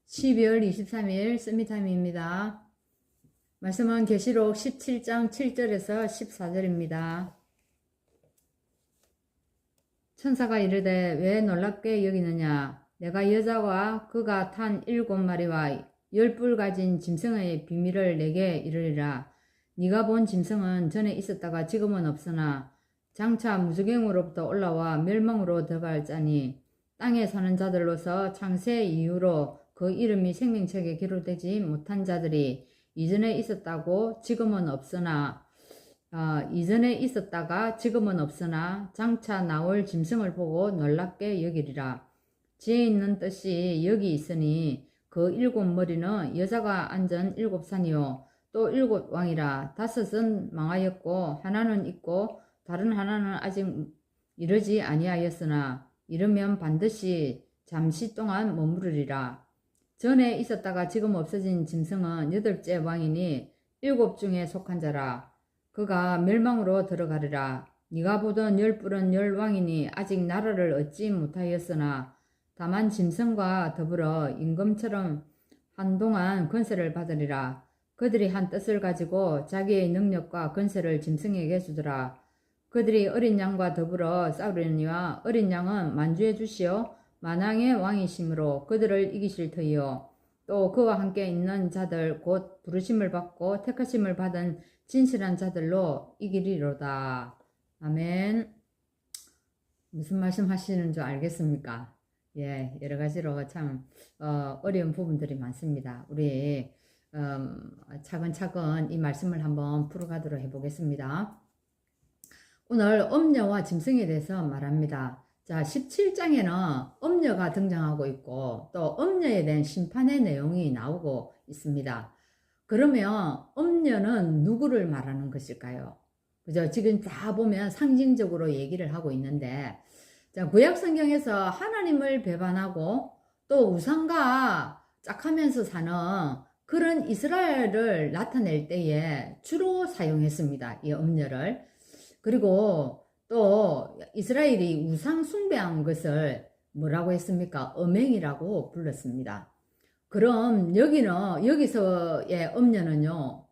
12월 23일 썸미타임입니다. 말씀은 계시록 17장 7절에서 14절입니다. 천사가 이르되 왜 놀랍게 여기느냐? 내가 여자와 그가 탄 7마리와 10뿔 가진 짐승의 비밀을 내게 이르리라. 네가 본 짐승은 전에 있었다가 지금은 없으나 장차 무저갱으로부터 올라와 멸망으로 들어갈 자니 땅에 사는 자들로서 창세 이후로 그 이름이 생명책에 기록되지 못한 자들이 이전에 있었다고 지금은 없으나 이전에 있었다가 지금은 없으나 장차 나올 짐승을 보고 놀랍게 여기리라. 지혜 있는 뜻이 여기 있으니 그 7머리는 여자가 앉은 7산이요 또 7왕이라. 5은 망하였고 하나는 있고 다른 하나는 아직 이르지 아니하였으나 이르면 반드시 잠시 동안 머무르리라. 전에 있었다가 지금 없어진 짐승은 8째 왕이니 7 중에 속한 자라. 그가 멸망으로 들어가리라. 네가 보던 10뿔은 10왕이니 아직 나라를 얻지 못하였으나 다만 짐승과 더불어 임금처럼 한동안 권세를 받으리라. 그들이 한 뜻을 가지고 자기의 능력과 권세를 짐승에게 주더라. 그들이 어린 양과 더불어 싸우려니와 어린 양은 만주해 주시어 만왕의 왕이심으로 그들을 이기실 터이요 또 그와 함께 있는 자들 곧 부르심을 받고 택하심을 받은 진실한 자들로 이기리로다. 아멘. 무슨 말씀 하시는 줄 알겠습니까? 예, 여러 가지로 참 어려운 부분들이 많습니다. 우리 차근차근 이 말씀을 한번 풀어가도록 해보겠습니다. 오늘 엄녀와 짐승에 대해서 말합니다. 자, 17장에는 엄녀가 등장하고 있고 또 엄녀에 대한 심판의 내용이 나오고 있습니다. 그러면 엄녀는 누구를 말하는 것일까요? 그죠? 지금 다 보면 상징적으로 얘기를 하고 있는데, 자, 구약 성경에서 하나님을 배반하고 또 우상과 짝하면서 사는 그런 이스라엘을 나타낼 때에 주로 사용했습니다. 이 엄녀를. 그리고 또 이스라엘이 우상 숭배한 것을 뭐라고 했습니까? 음행이라고 불렀습니다. 그럼 여기서의 엄녀는요,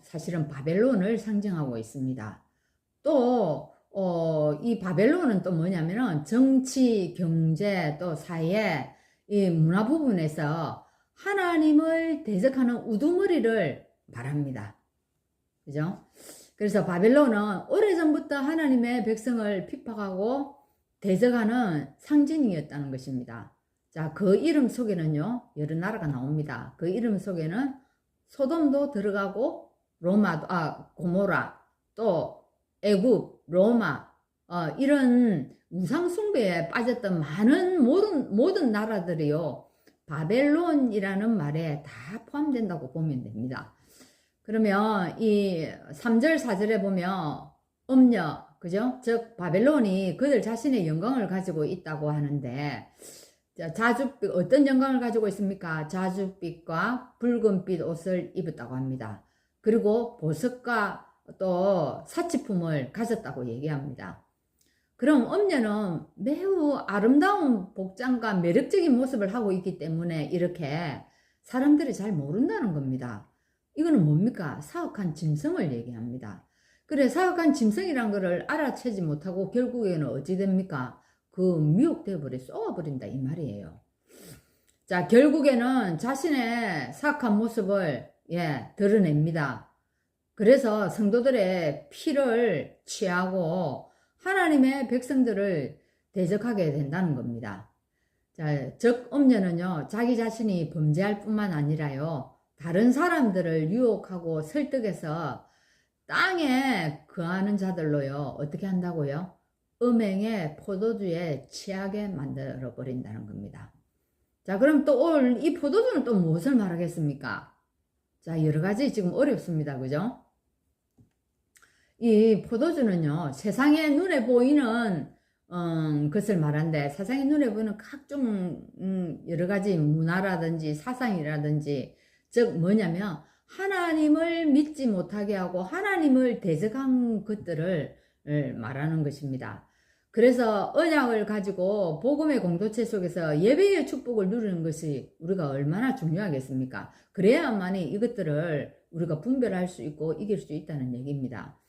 사실은 바벨론을 상징하고 있습니다. 또, 이 바벨론은 또 뭐냐면은 정치, 경제, 또 사회, 이 문화 부분에서 하나님을 대적하는 우두머리를 말합니다. 그죠? 그래서 바벨론은 오래전부터 하나님의 백성을 핍박하고 대적하는 상징이었다는 것입니다. 자, 그 이름 속에는요, 여러 나라가 나옵니다. 그 이름 속에는 소돔도 들어가고, 고모라, 또 애굽, 로마, 이런 우상숭배에 빠졌던 많은 모든 나라들이요, 바벨론이라는 말에 다 포함된다고 보면 됩니다. 그러면 이 3절 4절에 보면 엄녀, 그죠? 즉 바벨론이 그들 자신의 영광을 가지고 있다고 하는데, 자줏빛, 어떤 영광을 가지고 있습니까? 자줏빛과 붉은빛 옷을 입었다고 합니다. 그리고 보석과 또 사치품을 가졌다고 얘기합니다. 그럼 엄녀는 매우 아름다운 복장과 매력적인 모습을 하고 있기 때문에 이렇게 사람들이 잘 모른다는 겁니다. 이거는 뭡니까? 사악한 짐승을 얘기합니다. 그래, 사악한 짐승이란 거를 알아채지 못하고 결국에는 어찌 됩니까? 그 미혹되어 버려 쏘아버린다 이 말이에요. 자, 결국에는 자신의 사악한 모습을 드러냅니다. 그래서 성도들의 피를 취하고 하나님의 백성들을 대적하게 된다는 겁니다. 자, 즉 엄녀는요, 자기 자신이 범죄할 뿐만 아니라요, 다른 사람들을 유혹하고 설득해서 땅에 거하는 자들로요, 어떻게 한다고요? 음행의 포도주에 취하게 만들어 버린다는 겁니다. 자, 그럼 또 오늘 이 포도주는 또 무엇을 말하겠습니까? 자, 여러 가지 지금 어렵습니다. 그죠? 이 포도주는요, 세상의 눈에 보이는 것을 말한데, 세상의 눈에 보이는 각종 여러 가지 문화라든지 사상이라든지, 즉 뭐냐면 하나님을 믿지 못하게 하고 하나님을 대적한 것들을 말하는 것입니다. 그래서 언약을 가지고 복음의 공동체 속에서 예배의 축복을 누리는 것이 우리가 얼마나 중요하겠습니까? 그래야만이 이것들을 우리가 분별할 수 있고 이길 수 있다는 얘기입니다.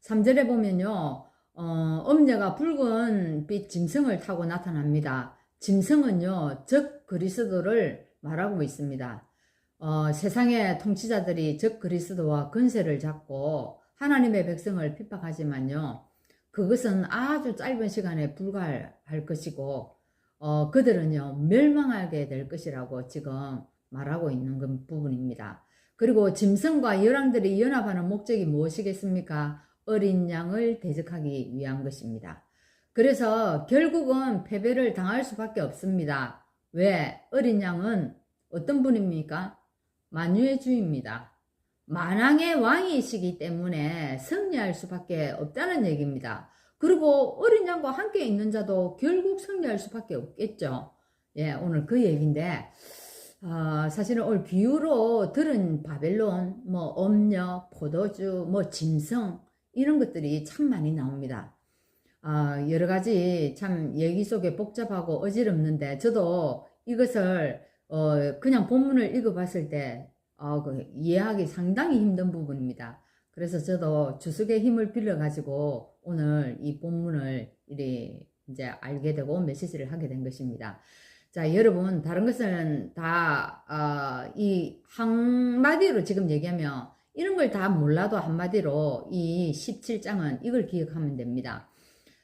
3절에 보면요, 엄녀가 붉은 빛 짐승을 타고 나타납니다. 짐승은요, 적 그리스도를 말하고 있습니다. 세상의 통치자들이 적 그리스도와 권세를 잡고 하나님의 백성을 핍박하지만요, 그것은 아주 짧은 시간에 불과할 것이고, 그들은요, 멸망하게 될 것이라고 지금 말하고 있는 부분입니다. 그리고 짐승과 열왕들이 연합하는 목적이 무엇이겠습니까? 어린 양을 대적하기 위한 것입니다. 그래서 결국은 패배를 당할 수밖에 없습니다. 왜? 어린 양은 어떤 분입니까? 만유의 주입니다. 만왕의 왕이시기 때문에 승리할 수밖에 없다는 얘기입니다. 그리고 어린 양과 함께 있는 자도 결국 승리할 수밖에 없겠죠. 예, 오늘 그 얘기인데, 사실은 오늘 비유로 들은 바벨론, 뭐 엄녀, 포도주, 뭐 짐승 이런 것들이 참 많이 나옵니다. 여러 가지 참 얘기 속에 복잡하고 어지럽는데 저도 이것을 그냥 본문을 읽어봤을 때 이해하기 상당히 힘든 부분입니다. 그래서 저도 주석의 힘을 빌려가지고 오늘 이 본문을 이제 알게 되고 메시지를 하게 된 것입니다. 자, 여러분, 다른 것은 다, 이 한마디로 지금 얘기하면 이런 걸 다 몰라도 한마디로 이 17장은 이걸 기억하면 됩니다.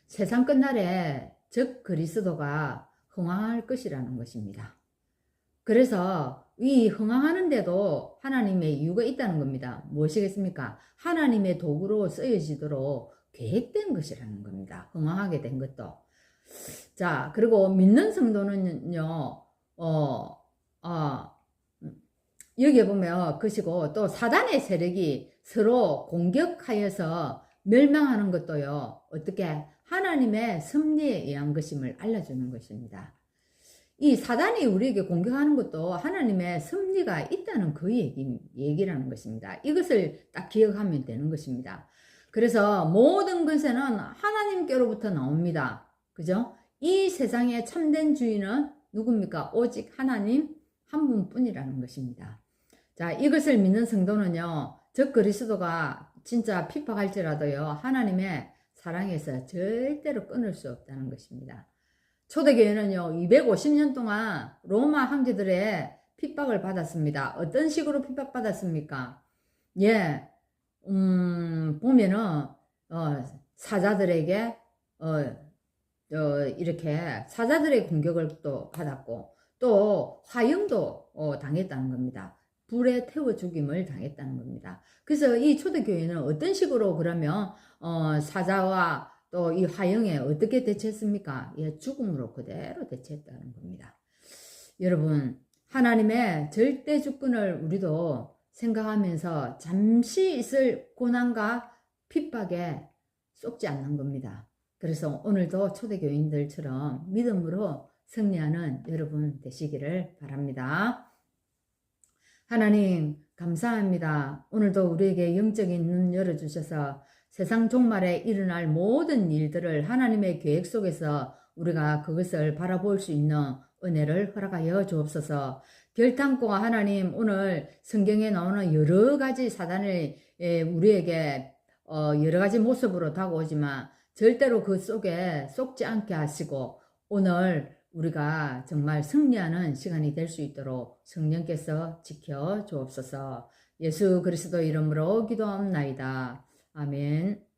세상 끝날에 적 그리스도가 흥황할 것이라는 것입니다. 그래서 이 흥황하는데도 하나님의 이유가 있다는 겁니다. 무엇이겠습니까? 하나님의 도구로 쓰여지도록 계획된 것이라는 겁니다. 흥황하게 된 것도. 자, 그리고 믿는 성도는요, 여기에 보면 것이고 또 사단의 세력이 서로 공격하여서 멸망하는 것도요, 어떻게 하나님의 섭리에 의한 것임을 알려주는 것입니다. 이 사단이 우리에게 공격하는 것도 하나님의 섭리가 있다는 그 얘기라는 것입니다. 이것을 딱 기억하면 되는 것입니다. 그래서 모든 권세는 하나님께로부터 나옵니다. 그죠? 이 세상의 참된 주인은 누굽니까? 오직 하나님 한 분뿐이라는 것입니다. 자, 이것을 믿는 성도는요, 적 그리스도가 진짜 핍박할지라도요, 하나님의 사랑에서 절대로 끊을 수 없다는 것입니다. 초대교회는요, 250년 동안 로마 황제들의 핍박을 받았습니다. 어떤 식으로 핍박받았습니까? 예, 보면은, 사자들에게, 이렇게 사자들의 공격을 또 받았고, 또 화형도 당했다는 겁니다. 불에 태워 죽임을 당했다는 겁니다. 그래서 이 초대교회는 어떤 식으로 그러면, 사자와 또 이 화형에 어떻게 대처했습니까? 예, 죽음으로 그대로 대처했다는 겁니다. 여러분, 하나님의 절대 주권을 우리도 생각하면서 잠시 있을 고난과 핍박에 쏙지 않는 겁니다. 그래서 오늘도 초대교인들처럼 믿음으로 승리하는 여러분 되시기를 바랍니다. 하나님, 감사합니다. 오늘도 우리에게 영적인 눈 열어주셔서 세상 종말에 일어날 모든 일들을 하나님의 계획 속에서 우리가 그것을 바라볼 수 있는 은혜를 허락하여 주옵소서. 결단코 하나님, 오늘 성경에 나오는 여러 가지 사단을 우리에게 여러 가지 모습으로 다가오지만 절대로 그 속에 쏙지 않게 하시고 오늘 우리가 정말 승리하는 시간이 될 수 있도록 성령께서 지켜 주옵소서. 예수 그리스도 이름으로 기도합나이다. 아멘.